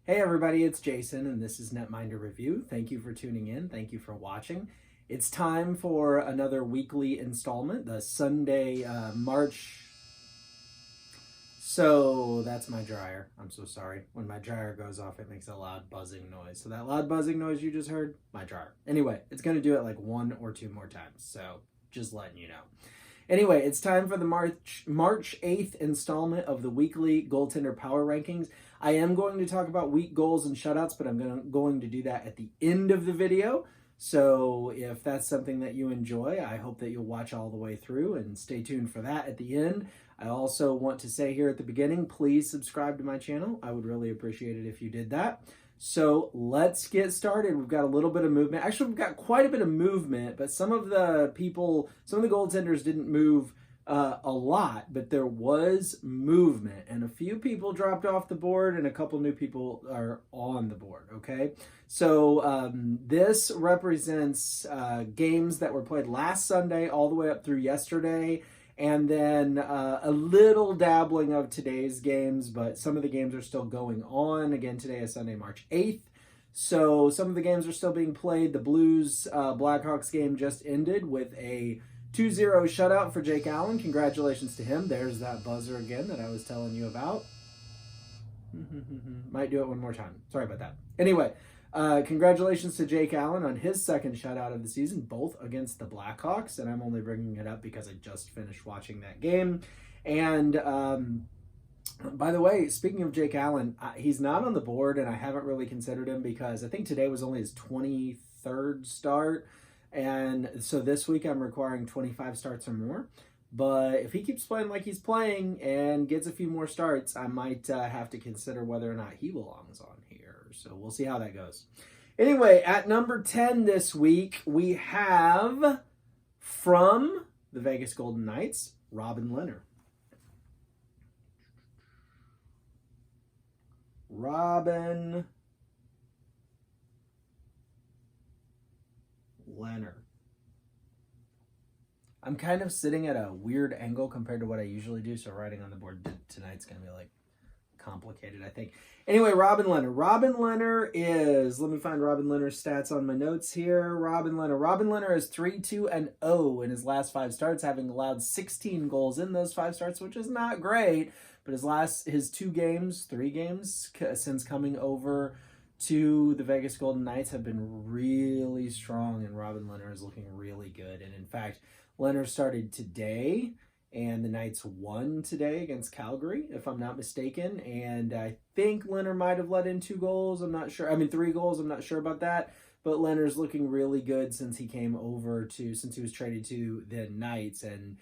Hey everybody, it's Jason and this is Netminder Review. Thank you for tuning in. Thank you for watching. It's time for another weekly installment, the Sunday, March. So that's my dryer. I'm so sorry. When my dryer goes off, it makes a loud buzzing noise. So that loud buzzing noise you just heard, my dryer. Anyway, it's going to do it like 1 or 2 more times. So just letting you know. Anyway, it's time for the March 8th installment of the weekly goaltender power rankings. I am going to talk about weak goals and shutouts, but I'm going to do that at the end of the video. So if that's something that you enjoy, I hope that you'll watch all the way through and stay tuned for that at the end. I also want to say here at the beginning, please subscribe to my channel. I would really appreciate it if you did that. So let's get started. We've got a little bit of movement. Actually, we've got quite a bit of movement, but some of the goaltenders didn't move a lot, but there was movement, and a few people dropped off the board and a couple new people are on the board, okay? So this represents games that were played last Sunday all the way up through yesterday, and then a little dabbling of today's games, but some of the games are still going on. Again, today is Sunday, March 8th. So some of the games are still being played. The Blues Blackhawks game just ended with a 2-0 shutout for Jake Allen. Congratulations to him. There's that buzzer again that I was telling you about. Might do it one more time. Sorry about that. Anyway, congratulations to Jake Allen on his second shutout of the season, both against the Blackhawks. And I'm only bringing it up because I just finished watching that game. And by the way, speaking of Jake Allen, he's not on the board, and I haven't really considered him because I think today was only his 23rd start. And so this week I'm requiring 25 starts or more. But if he keeps playing like he's playing and gets a few more starts, I might have to consider whether or not he belongs on here. So we'll see how that goes. Anyway, at number 10 this week, we have from the Vegas Golden Knights, Robin Lehner. Robin Lehner. I'm kind of sitting at a weird angle compared to what I usually do, so writing on the board tonight's going to be like complicated, I think. Anyway, Robin Lehner. Robin Lehner is, let me find Robin Lehner's stats on my notes here. Robin Lehner is 3-2-0 in his last 5 starts, having allowed 16 goals in those 5 starts, which is not great, but his 3 games since coming over to the Vegas Golden Knights have been really strong, and Robin Lehner is looking really good. And in fact, Lehner started today, and the Knights won today against Calgary, if I'm not mistaken. And I think Lehner might have let in 2 goals. I'm not sure. 3 goals. I'm not sure about that. But Lehner's looking really good since he was traded to the Knights. And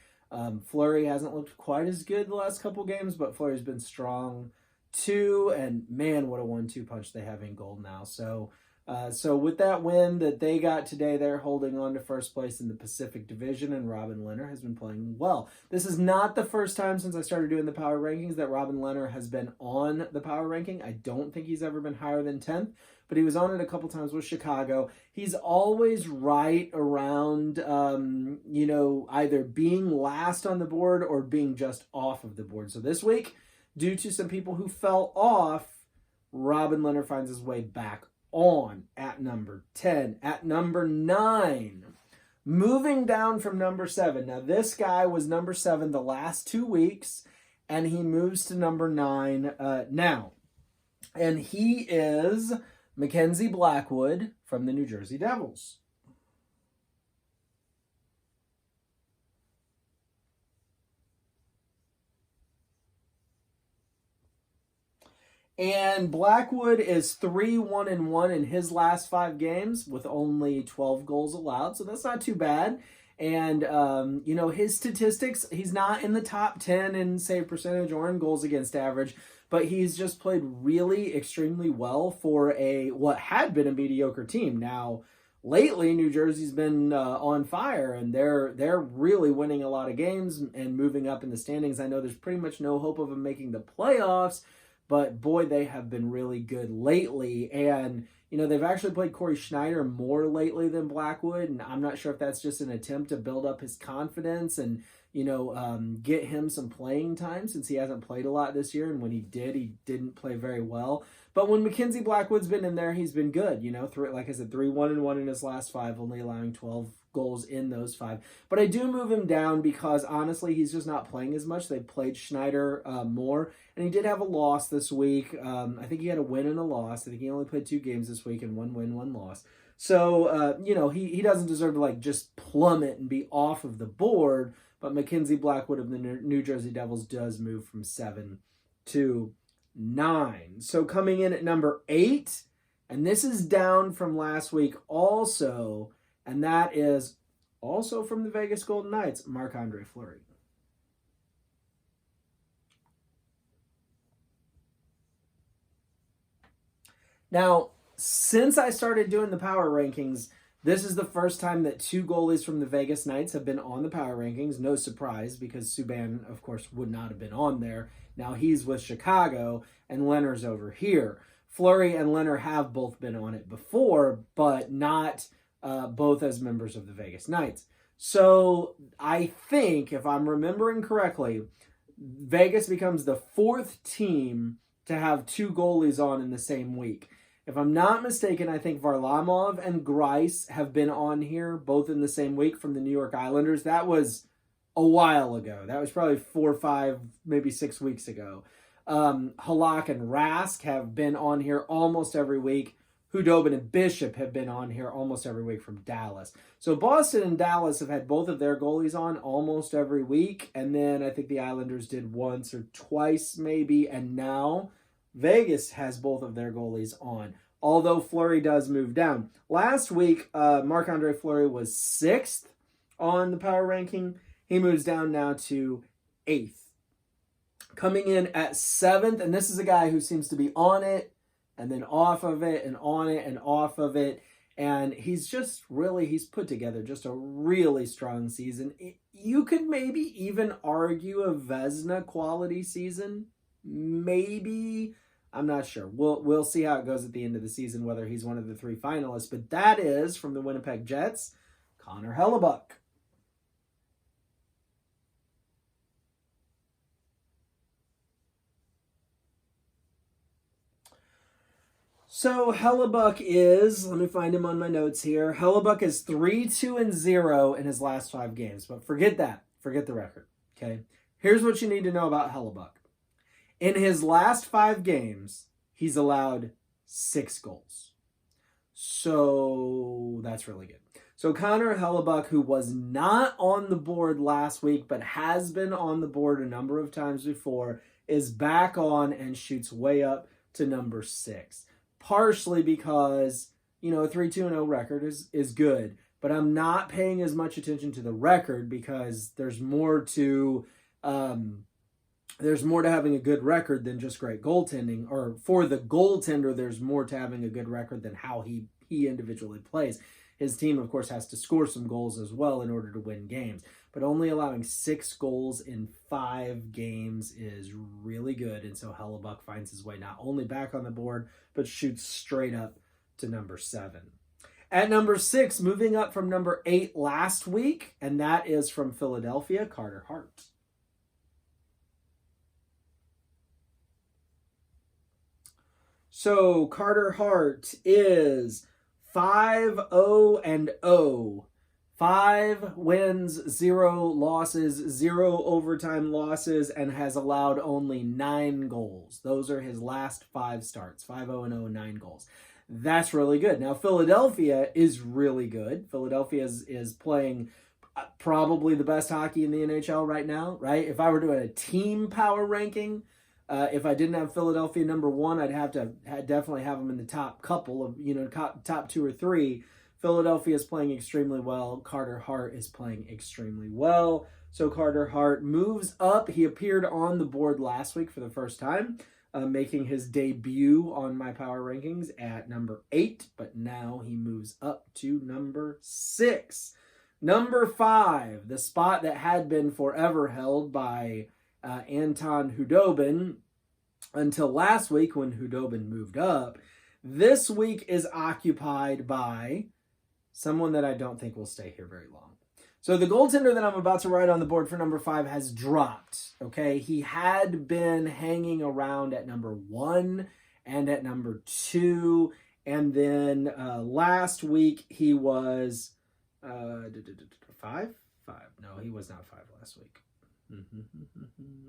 Fleury hasn't looked quite as good the last couple games, but Fleury's been strong too. And man, what a 1-2 punch they have in goal now. So with that win that they got today, they're holding on to first place in the Pacific Division, and Robin Lehner has been playing well. This is not the first time since I started doing the power rankings that Robin Lehner has been on the power ranking. I don't think he's ever been higher than 10th, but he was on it a couple times with Chicago. He's always right around, either being last on the board or being just off of the board. So this week, due to some people who fell off, Robin Lehner finds his way back on at number 10. At number 9, moving down from number 7. Now, this guy was number 7 the last 2 weeks, and he moves to number 9 now. And he is Mackenzie Blackwood from the New Jersey Devils. And Blackwood is 3-1-1 in his last 5 games with only 12 goals allowed, so that's not too bad. And, his statistics, he's not in the top 10 in save percentage or in goals against average, but he's just played really extremely well for what had been a mediocre team. Now, lately, New Jersey's been on fire, and they're really winning a lot of games and moving up in the standings. I know there's pretty much no hope of them making the playoffs, but boy, they have been really good lately. And, they've actually played Corey Schneider more lately than Blackwood. And I'm not sure if that's just an attempt to build up his confidence and, get him some playing time since he hasn't played a lot this year. And when he did, he didn't play very well. But when Mackenzie Blackwood's been in there, he's been good. Like I said, 3-1-1 in his last 5, only allowing 12 goals in those 5. But I do move him down because, honestly, he's just not playing as much. They played Schneider more, and he did have a loss this week. I think he had a win and a loss. I think he only played 2 games this week, and 1 win, 1 loss. So, he doesn't deserve to, just plummet and be off of the board, but Mackenzie Blackwood of the New Jersey Devils does move from 7 to 9. So coming in at number 8, and this is down from last week also, and that is also from the Vegas Golden Knights, Marc-Andre Fleury. Now, since I started doing the power rankings, this is the first time that 2 goalies from the Vegas Knights have been on the power rankings. No surprise, because Subban, of course, would not have been on there. Now he's with Chicago, and Lehner's over here. Fleury and Lehner have both been on it before, but not both as members of the Vegas Knights. So I think, if I'm remembering correctly, Vegas becomes the 4th team to have 2 goalies on in the same week. If I'm not mistaken, I think Varlamov and Greiss have been on here both in the same week from the New York Islanders. That was a while ago. That was probably 4, 5, maybe 6 weeks ago. Halak and Rask have been on here almost every week. Hudobin and Bishop have been on here almost every week from Dallas. So Boston and Dallas have had both of their goalies on almost every week. And then I think the Islanders did once or twice maybe. And now Vegas has both of their goalies on, although Fleury does move down. Last week, Marc-Andre Fleury was 6th on the power ranking. He moves down now to 8th. Coming in at 7th, and this is a guy who seems to be on it, and then off of it, and on it, and off of it. And he's put together just a really strong season. You could maybe even argue a Vezina quality season. Maybe. I'm not sure. We'll see how it goes at the end of the season, whether he's one of the 3 finalists. But that is, from the Winnipeg Jets, Connor Hellebuyck. So Hellebuyck is, let me find him on my notes here. Hellebuyck is 3-2-0 in his last 5 games. But forget that. Forget the record. Okay. Here's what you need to know about Hellebuyck. In his last 5 games, he's allowed 6 goals. So that's really good. So Connor Hellebuyck, who was not on the board last week, but has been on the board a number of times before, is back on and shoots way up to number 6. Partially because, a 3-2-0 record is good. But I'm not paying as much attention to the record because there's more to having a good record than just great goaltending. Or for the goaltender, there's more to having a good record than how he individually plays. His team, of course, has to score some goals as well in order to win games. But only allowing 6 goals in 5 games is really good. And so Hellebuyck finds his way not only back on the board, but shoots straight up to number 7. At number 6, moving up from number 8 last week, and that is from Philadelphia, Carter Hart. So Carter Hart is 5-0-0. 5 wins, 0 losses, 0 overtime losses, and has allowed only 9 goals. Those are his last 5 starts. 5-0-0, 9 goals. That's really good. Now, Philadelphia is really good. Philadelphia is playing probably the best hockey in the NHL right now, right? If I were doing a team power ranking, if I didn't have Philadelphia number 1, I'd have to definitely have them in the top couple of, top 2 or 3. Philadelphia is playing extremely well. Carter Hart is playing extremely well. So Carter Hart moves up. He appeared on the board last week for the first time, making his debut on my power rankings at number 8. But now he moves up to number 6. Number 5, the spot that had been forever held by Anton Hudobin until last week when Hudobin moved up. This week is occupied by someone that I don't think will stay here very long. So the goaltender that I'm about to write on the board for number 5 has dropped, okay? He had been hanging around at number 1 and at number 2, and then last week he was 5? 5. No, he was not 5 last week.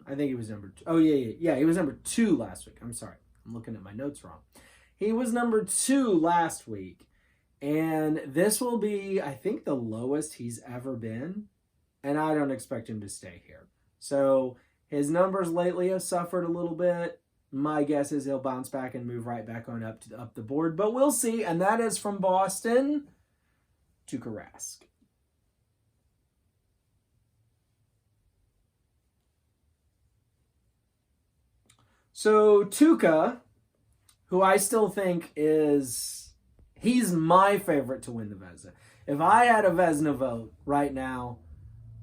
I think he was number 2. Oh, yeah, he was number 2 last week. I'm sorry. I'm looking at my notes wrong. He was number 2 last week. And this will be, I think, the lowest he's ever been. And I don't expect him to stay here. So his numbers lately have suffered a little bit. My guess is he'll bounce back and move right back on up the board. But we'll see. And that is from Boston, Tuukka Rask. So Tuukka, who I still think he's my favorite to win the Vezina. If I had a Vezina vote right now,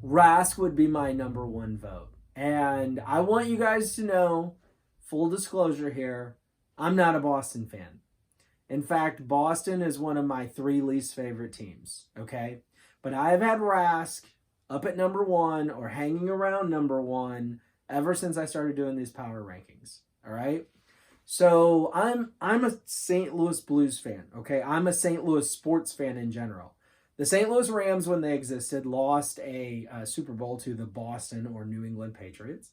Rask would be my number 1 vote. And I want you guys to know, full disclosure here, I'm not a Boston fan. In fact, Boston is one of my 3 least favorite teams, okay? But I've had Rask up at number 1 or hanging around number 1 ever since I started doing these power rankings, all right? So I'm a St. Louis Blues fan, okay? I'm a St. Louis sports fan in general. The St. Louis Rams, when they existed, lost a Super Bowl to the Boston or New England Patriots.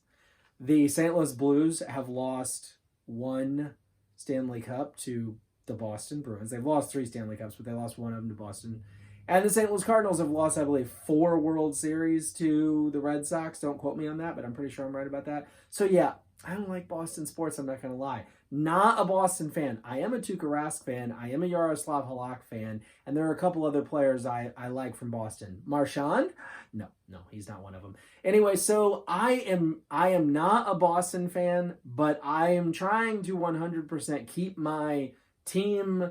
The St. Louis Blues have lost 1 Stanley Cup to the Boston Bruins. They've lost 3 Stanley Cups, but they lost 1 of them to Boston. And the St. Louis Cardinals have lost, I believe, 4 World Series to the Red Sox. Don't quote me on that, but I'm pretty sure I'm right about that. So, yeah, I don't like Boston sports. I'm not going to lie. Not a Boston fan. I am a Tuukka Rask fan. I am a Yaroslav Halak fan. And there are a couple other players I like from Boston. Marchand? No, he's not one of them. Anyway, so I am not a Boston fan, but I am trying to 100% keep my team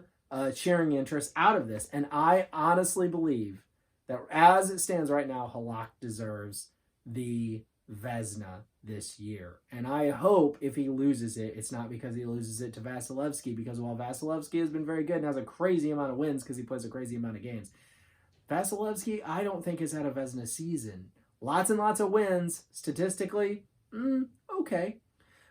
cheering interest out of this. And I honestly believe that as it stands right now, Halak deserves the Vezina this year. And I hope if he loses it, it's not because he loses it to Vasilevsky, because while Vasilevsky has been very good and has a crazy amount of wins because he plays a crazy amount of games, Vasilevsky, I don't think has had a Vezina season. Lots and lots of wins, statistically, okay.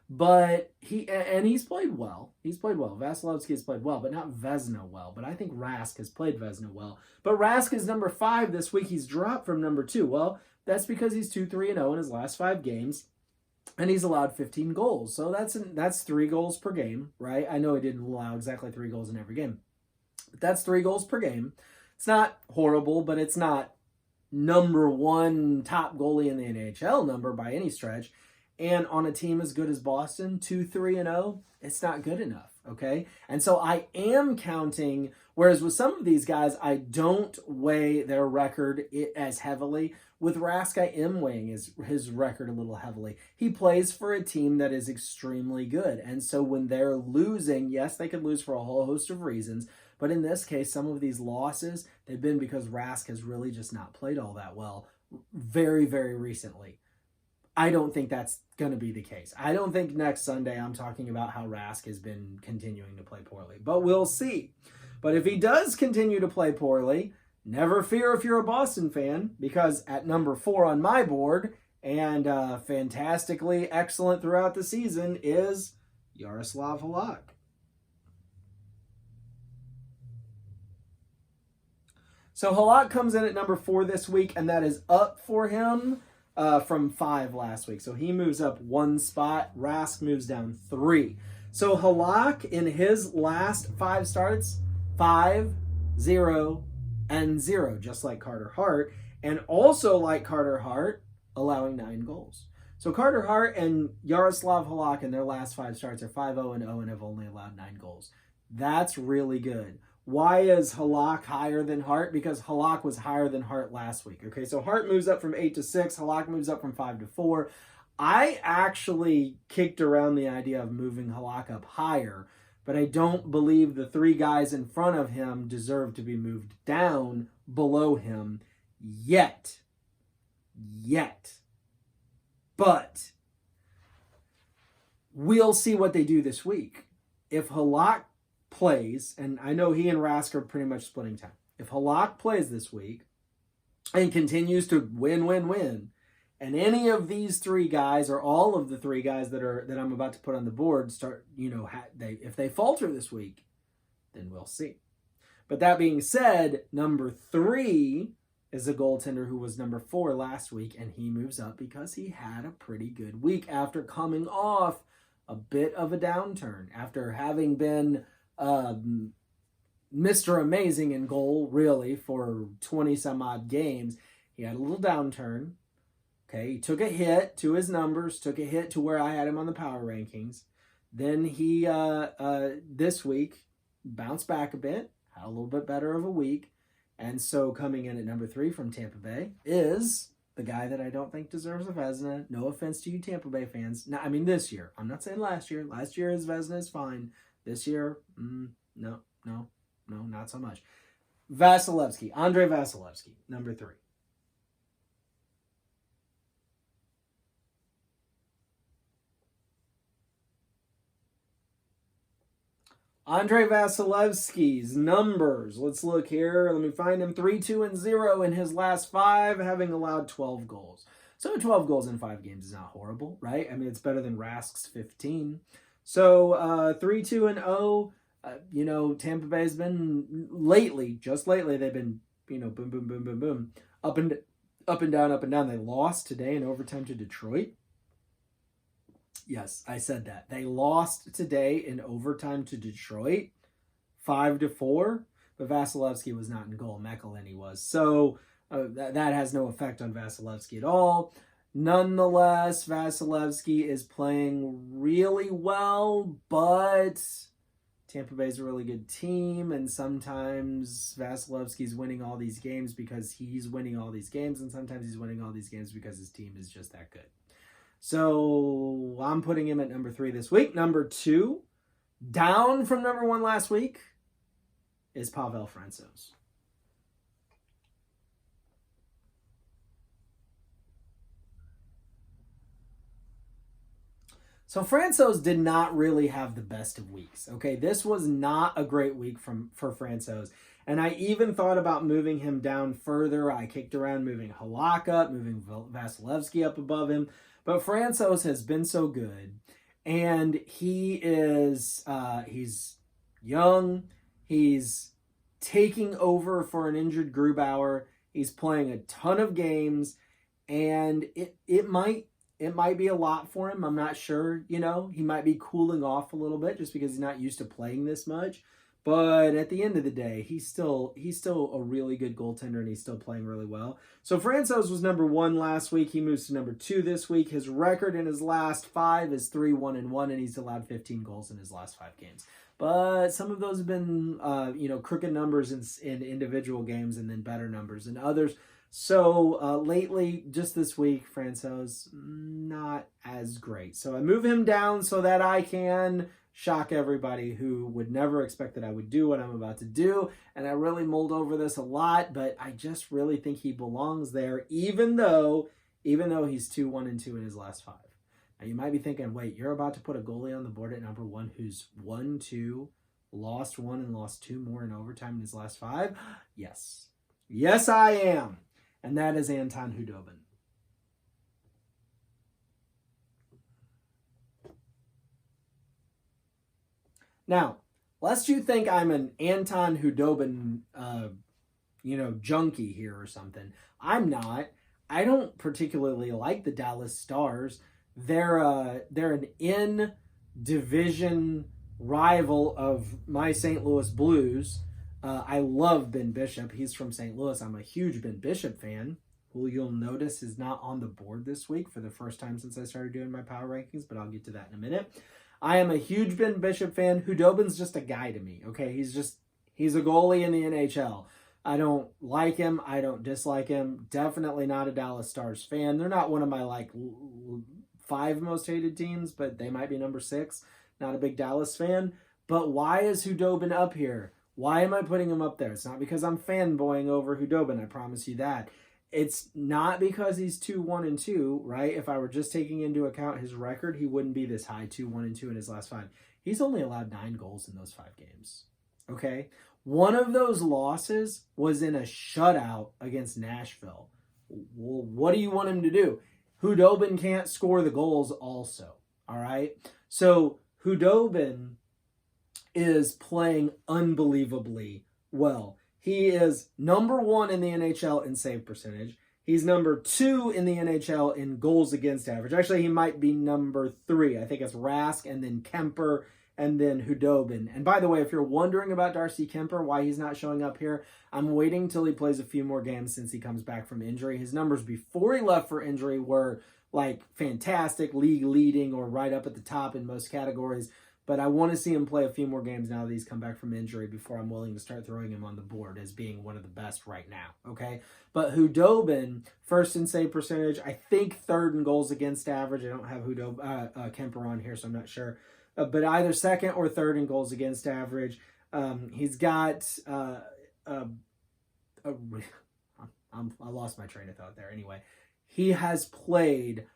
But he's played well. Vasilevsky has played well, but not Vezina well. But I think Rask has played Vezina well. But Rask is number 5 this week. He's dropped from number 2. Well, that's because he's 2-3-0 in his last 5 games, and he's allowed 15 goals. So that's 3 goals per game, right? I know he didn't allow exactly 3 goals in every game, but that's 3 goals per game. It's not horrible, but it's not number 1 top goalie in the NHL number by any stretch. And on a team as good as Boston, 2-3-0, it's not good enough, okay? And so I am counting, whereas with some of these guys, I don't weigh their record as heavily. With Rask, I am weighing his record a little heavily. He plays for a team that is extremely good. And so when they're losing, yes, they could lose for a whole host of reasons. But in this case, some of these losses, they've been because Rask has really just not played all that well very, very recently. I don't think that's going to be the case. I don't think next Sunday I'm talking about how Rask has been continuing to play poorly. But we'll see. But if he does continue to play poorly, never fear if you're a Boston fan, because at number 4 on my board, and fantastically excellent throughout the season, is Yaroslav Halak. So Halak comes in at number 4 this week, and that is up for him from 5 last week. So he moves up 1 spot. Rask moves down 3. So Halak, in his last 5 starts, 5, 0, and 0, just like Carter Hart, and also like Carter Hart, allowing 9 goals. So Carter Hart and Yaroslav Halak in their last 5 starts are 5-0 and 0 and have only allowed 9 goals. That's really good. Why is Halak higher than Hart? Because Halak was higher than Hart last week. Okay, so Hart moves up from 8 to 6. Halak moves up from 5 to 4. I actually kicked around the idea of moving Halak up higher, but I don't believe the 3 guys in front of him deserve to be moved down below him yet. But we'll see what they do this week. If Halak plays, and I know he and Rask are pretty much splitting time. If Halak plays this week, and continues to win. And any of these three guys, or all of the three guys that I'm about to put on the board, start, if they falter this week, then we'll see. But that being said, number 3 is a goaltender who was number 4 last week, and he moves up because he had a pretty good week after coming off a bit of a downturn, after having been Mr. Amazing in goal, really, for 20 some odd games. He had a little downturn. Okay, he took a hit to his numbers, took a hit to where I had him on the power rankings. Then he, this week, bounced back a bit, had a little bit better of a week. And so coming in at number 3 from Tampa Bay is the guy that I don't think deserves a Vezina. No offense to you Tampa Bay fans. No, I mean this year. I'm not saying last year. Last year his Vezina is fine. This year, no, not so much. Vasilevsky, Andrei Vasilevsky, number 3. Andrei Vasilevsky's numbers. Let's look here. Let me find him. 3-2-0 in his last 5, having allowed 12 goals. So 12 goals in 5 games is not horrible, right? I mean, it's better than Rask's 15. So 3-2-0. Tampa Bay's been just lately, they've been, boom, boom, boom, boom, boom. Up and down. They lost today in overtime to Detroit. Yes, I said that. They lost today in overtime to Detroit, 5-4, but Vasilevsky was not in goal. McElhinney was. So that has no effect on Vasilevsky at all. Nonetheless, Vasilevsky is playing really well, but Tampa Bay's a really good team, and sometimes Vasilevsky's winning all these games because he's winning all these games, and sometimes he's winning all these games because his team is just that good. So I'm putting him at number 3 this week. Number 2, down from number 1 last week, is Pavel Francouz. So Francouz did not really have the best of weeks. Okay, this was not a great week for Francouz. And I even thought about moving him down further. I kicked around moving Halak up, moving Vasilevsky up above him. But Francouz has been so good. And he is, he's young. He's taking over for an injured Grubauer. He's playing a ton of games. And it might be a lot for him. I'm not sure, he might be cooling off a little bit just because he's not used to playing this much. But at the end of the day, he's still a really good goaltender, and he's still playing really well. So Francouz was number 1 last week. He moves to number 2 this week. His record in his last 5 is 3-1-1, and he's allowed 15 goals in his last 5 games. But some of those have been, crooked numbers in individual games, and then better numbers in others. So lately, just this week, Francouz, not as great. So I move him down so that I can shock everybody who would never expect that I would do what I'm about to do. And I really mulled over this a lot, but I just really think he belongs there, even though he's 2-1-2 in his last 5. Now you might be thinking, wait, you're about to put a goalie on the board at number 1 who's 1-2, lost 1 and lost 2 more in overtime in his last 5? Yes. Yes, I am. And that is Anton Khudobin. Now, lest you think I'm an Anton Khudobin, junkie here or something. I'm not. I don't particularly like the Dallas Stars. They're an in-division rival of my St. Louis Blues. I love Ben Bishop. He's from St. Louis. I'm a huge Ben Bishop fan, who you'll notice is not on the board this week for the first time since I started doing my power rankings, but I'll get to that in a minute. I am a huge Ben Bishop fan. Khudobin's just a guy to me, okay? He's a goalie in the NHL. I don't like him. I don't dislike him. Definitely not a Dallas Stars fan. They're not one of my, 5 most hated teams, but they might be number 6. Not a big Dallas fan. But why is Khudobin up here? Why am I putting him up there? It's not because I'm fanboying over Khudobin, I promise you that. It's not because he's 2-1-2, right? If I were just taking into account his record, he wouldn't be this high, 2-1-2 in his last 5. He's only allowed 9 goals in those 5 games. Okay? One of those losses was in a shutout against Nashville. Well, what do you want him to do? Hudobin can't score the goals also, all right? So Hudobin is playing unbelievably well. He is number 1 in the NHL in save percentage. He's number 2 in the NHL in goals against average. Actually, he might be number 3. I think it's Rask and then Kemper and then Hudobin. And by the way, if you're wondering about Darcy Kemper, why he's not showing up here, I'm waiting till he plays a few more games since he comes back from injury. His numbers before he left for injury were like fantastic, league leading or right up at the top in most categories. But I want to see him play a few more games now that he's come back from injury before I'm willing to start throwing him on the board as being one of the best right now, okay? But Hudobin, first in save percentage, I think third in goals against average. I don't have Kemper on here, so I'm not sure. But either second or third in goals against average. He's got I lost my train of thought there. Anyway, he has played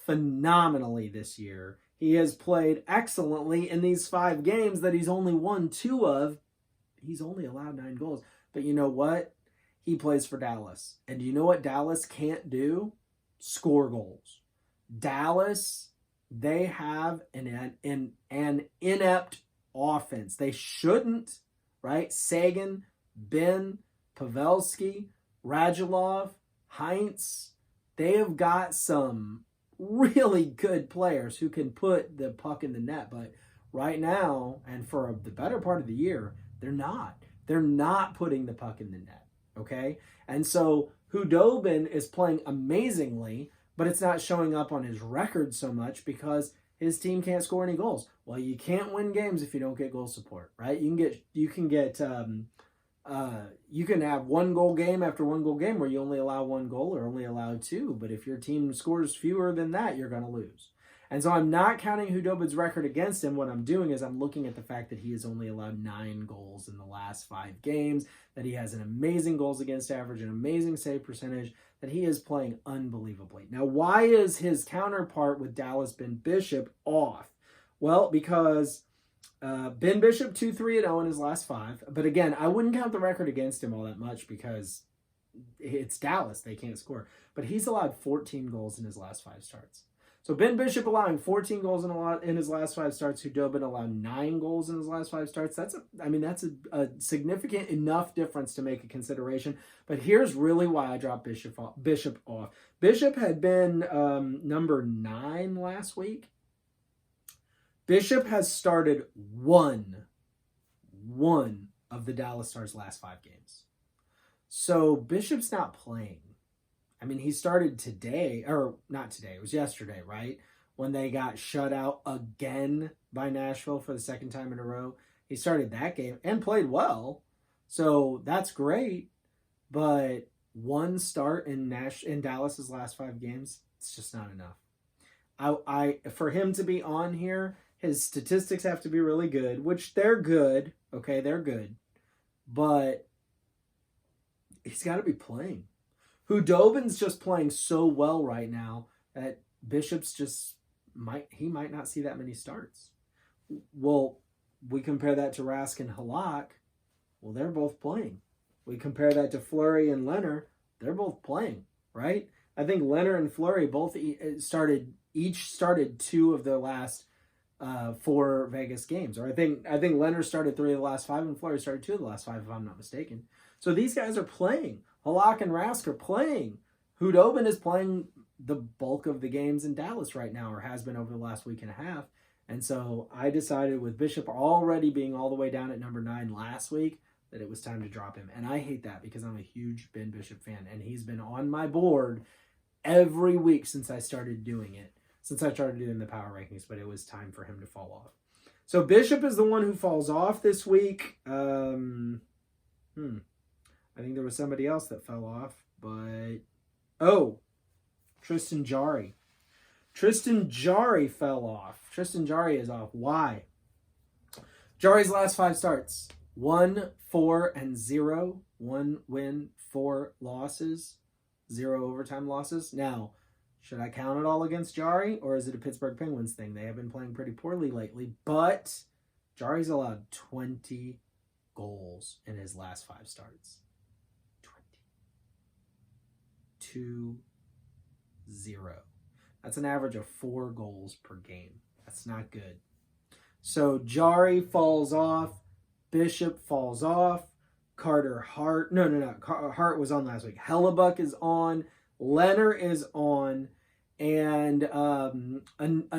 phenomenally this year. He has played excellently in these 5 games that he's only won 2 of. He's only allowed 9 goals. But you know what? He plays for Dallas. And do you know what Dallas can't do? Score goals. Dallas, they have an inept offense. They shouldn't, right? Sagan, Ben, Pavelski, Radulov, Heinz, they have got some really good players who can put the puck in the net. But right now, and for the better part of the year, they're not. They're not putting the puck in the net, okay? And so Hudobin is playing amazingly, but it's not showing up on his record so much because his team can't score any goals. Well, you can't win games if you don't get goal support, right? You can have 1 goal game after 1 goal game where you only allow 1 goal or only allow 2. But if your team scores fewer than that, you're going to lose. And so I'm not counting Hudobin's record against him. What I'm doing is I'm looking at the fact that he has only allowed 9 goals in the last 5 games, that he has an amazing goals against average, an amazing save percentage, that he is playing unbelievably. Now, why is his counterpart with Dallas, Ben Bishop, off? Well, because Ben Bishop 2-3-0 in his last 5. But again, I wouldn't count the record against him all that much because it's Dallas. They can't score. But he's allowed 14 goals in his last 5 starts. So Ben Bishop allowing 14 goals in his last 5 starts. Hudobin allowed 9 goals in his last 5 starts. That's a significant enough difference to make a consideration. But here's really why I dropped Bishop off. Bishop had been number 9 last week. Bishop has started one of the Dallas Stars' last 5 games. So Bishop's not playing. I mean, he started today, or not today, it was yesterday, right? When they got shut out again by Nashville for the 2nd time in a row. He started that game and played well. So that's great. But 1 start in Dallas's last 5 games, it's just not enough. For him to be on here, his statistics have to be really good, which they're good. Okay, they're good. But he's got to be playing. Hudobin's just playing so well right now that Bishop's might not see that many starts. Well, we compare that to Rask and Halak. Well, they're both playing. We compare that to Fleury and Leonard. They're both playing, right? I think Leonard and Fleury both each started 2 of their last 4 Vegas games. Or I think Leonard started 3 of the last 5 and Fleury started 2 of the last 5, if I'm not mistaken. So these guys are playing. Halak and Rask are playing. Hudobin is playing the bulk of the games in Dallas right now, or has been over the last week and a half. And so I decided, with Bishop already being all the way down at number 9 last week, that it was time to drop him. And I hate that because I'm a huge Ben Bishop fan. And he's been on my board every week since I started doing it. Since I started doing the power rankings. But it was time for him to fall off. So Bishop is the one who falls off this week. I think there was somebody else that fell off, but... Oh, Tristan Jarry. Tristan Jarry fell off. Tristan Jarry is off. Why? Jarry's last 5 starts. 1, 4, and 0. 1 win, 4 losses. 0 overtime losses. Now, should I count it all against Jarry, or is it a Pittsburgh Penguins thing? They have been playing pretty poorly lately, but Jarry's allowed 20 goals in his last 5 starts. 2-0. That's an average of 4 goals per game. That's not good. So Jari falls off. Bishop falls off. Carter Hart. No. Hart was on last week. Hellebuck is on. Leonard is on. And a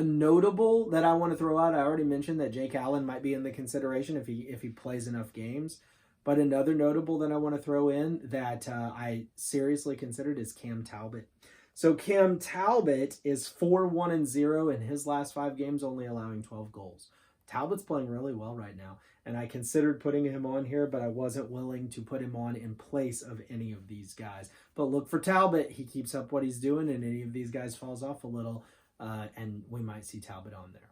notable that I want to throw out, I already mentioned that Jake Allen might be in the consideration if he plays enough games. But another notable that I want to throw in that I seriously considered is Cam Talbot. So Cam Talbot is 4-1-0 in his last 5 games, only allowing 12 goals. Talbot's playing really well right now, and I considered putting him on here, but I wasn't willing to put him on in place of any of these guys. But look for Talbot. He keeps up what he's doing, and any of these guys falls off a little, and we might see Talbot on there.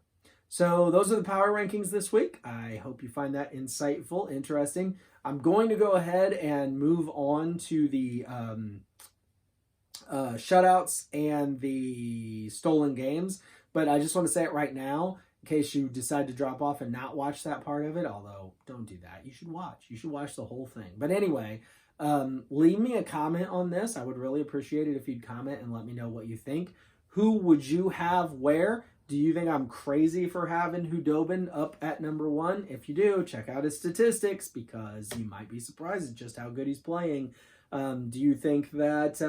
So those are the power rankings this week. I hope you find that insightful, interesting. I'm going to go ahead and move on to the shutouts and the stolen games, but I just want to say it right now in case you decide to drop off and not watch that part of it, although don't do that. You should watch the whole thing. But anyway, leave me a comment on this. I would really appreciate it if you'd comment and let me know what you think. Who would you have where? Do you think I'm crazy for having Hudobin up at number 1? If you do, check out his statistics because you might be surprised at just how good he's playing. Do you think that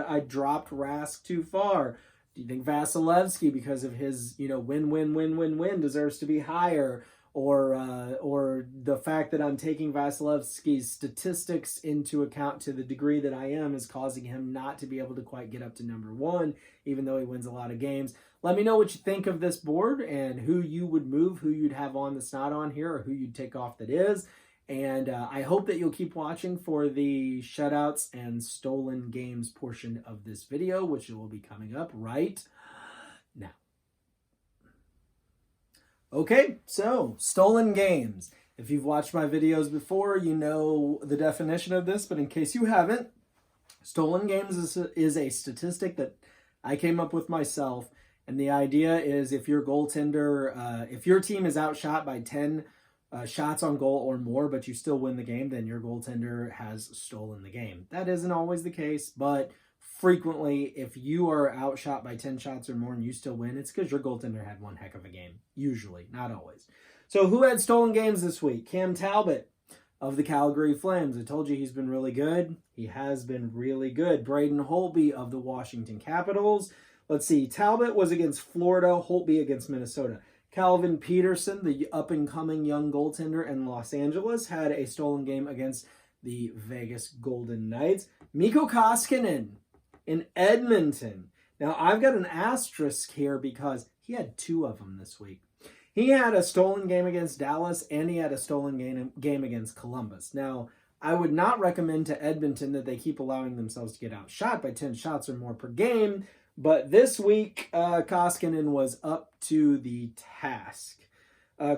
I dropped Rask too far? Do you think Vasilevsky, because of his win, deserves to be higher? Or the fact that I'm taking Vasilevsky's statistics into account to the degree that I am is causing him not to be able to quite get up to number 1, even though he wins a lot of games. Let me know what you think of this board and who you would move, who you'd have on that's not on here, or who you'd take off that is. And I hope that you'll keep watching for the shutouts and stolen games portion of this video, which will be coming up right now. Okay, so stolen games. If you've watched my videos before, you know the definition of this, but in case you haven't, stolen games is a statistic that I came up with myself. And the idea is if your goaltender, if your team is outshot by 10 shots on goal or more, but you still win the game, then your goaltender has stolen the game. That isn't always the case, but frequently, if you are outshot by 10 shots or more and you still win, it's because your goaltender had one heck of a game. Usually, not always. So who had stolen games this week? Cam Talbot of the Calgary Flames. I told you he's been really good. He has been really good. Braden Holtby of the Washington Capitals. Let's see. Talbot was against Florida. Holtby against Minnesota. Calvin Peterson, the up-and-coming young goaltender in Los Angeles, had a stolen game against the Vegas Golden Knights. Mikko Koskinen in Edmonton. Now, I've got an asterisk here because he had 2 of them this week. He had a stolen game against Dallas, and he had a stolen game against Columbus. Now, I would not recommend to Edmonton that they keep allowing themselves to get outshot by 10 shots or more per game, but this week, Koskinen was up to the task.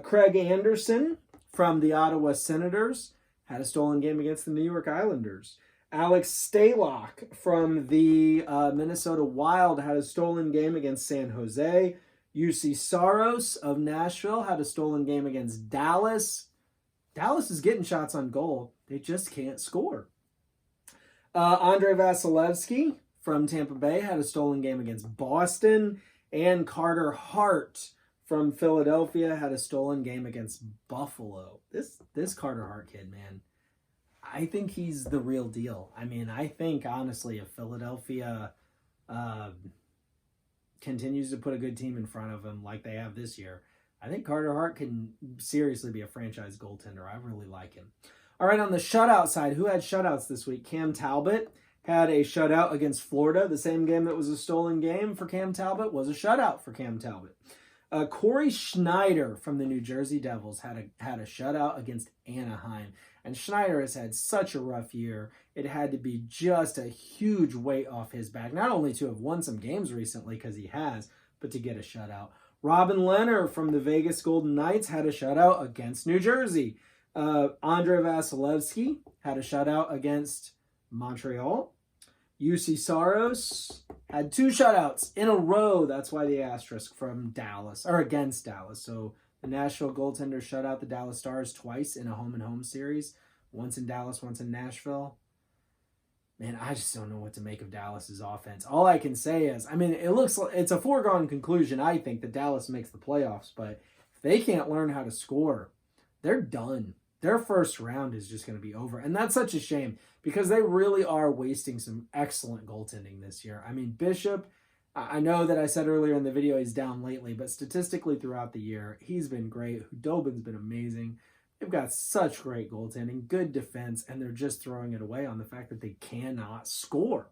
Craig Anderson from the Ottawa Senators had a stolen game against the New York Islanders. Alex Stalock from the Minnesota Wild had a stolen game against San Jose. UC Saros of Nashville had a stolen game against Dallas. Dallas is getting shots on goal. They just can't score. Andrei Vasilevsky from Tampa Bay had a stolen game against Boston. And Carter Hart from Philadelphia had a stolen game against Buffalo. This Carter Hart kid, man, I think he's the real deal. I mean, I think, honestly, if Philadelphia continues to put a good team in front of him like they have this year, I think Carter Hart can seriously be a franchise goaltender. I really like him. All right, on the shutout side, who had shutouts this week? Cam Talbot had a shutout against Florida. The same game that was a stolen game for Cam Talbot was a shutout for Cam Talbot. Corey Schneider from the New Jersey Devils had a shutout against Anaheim. And Schneider has had such a rough year. It had to be just a huge weight off his back. Not only to have won some games recently, because he has, but to get a shutout. Robin Leonard from the Vegas Golden Knights had a shutout against New Jersey. Andrei Vasilevsky had a shutout against Montreal. UC Saros had 2 shutouts in a row. That's why the asterisk from Dallas, or against Dallas. So The Nashville goaltenders shut out the Dallas Stars twice in a home-and-home series. Once in Dallas, once in Nashville. Man, I just don't know what to make of Dallas's offense. All I can say is, I mean, it looks like it's a foregone conclusion, I think, that Dallas makes the playoffs. But if they can't learn how to score, they're done. Their first round is just going to be over. And that's such a shame because they really are wasting some excellent goaltending this year. I mean, Bishop, I know that I said earlier in the video he's down lately, but statistically throughout the year, he's been great. Hudobin's been amazing. They've got such great goaltending, good defense, and they're just throwing it away on the fact that they cannot score.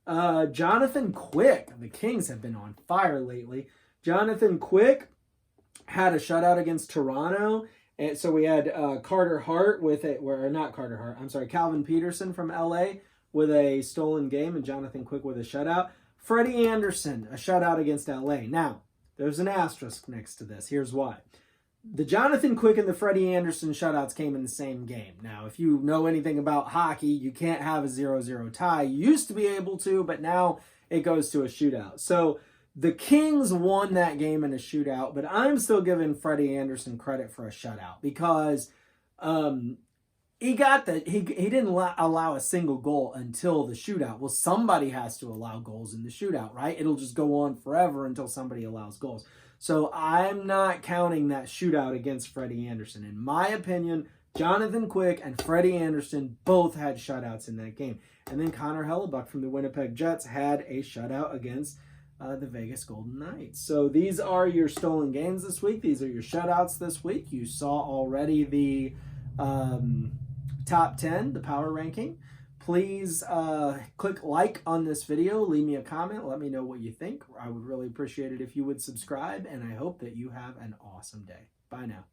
Jonathan Quick, the Kings have been on fire lately. Jonathan Quick had a shutout against Toronto. And so we had Calvin Peterson from LA with a stolen game and Jonathan Quick with a shutout. Freddie Anderson, a shutout against LA. Now, there's an asterisk next to this. Here's why. The Jonathan Quick and the Freddie Anderson shutouts came in the same game. Now, if you know anything about hockey, you can't have a 0-0 tie. You used to be able to, but now it goes to a shootout. So the Kings won that game in a shootout, but I'm still giving Freddie Anderson credit for a shutout because he didn't allow a single goal until the shootout. Well, somebody has to allow goals in the shootout, right? It'll just go on forever until somebody allows goals. So I'm not counting that shootout against Freddie Anderson. In my opinion, Jonathan Quick and Freddie Anderson both had shutouts in that game. And then Connor Hellebuck from the Winnipeg Jets had a shutout against the Vegas Golden Knights. So these are your stolen games this week. These are your shutouts this week. You saw already the top 10, the power ranking. Please click like on this video. Leave me a comment. Let me know what you think. I would really appreciate it if you would subscribe. And I hope that you have an awesome day. Bye now.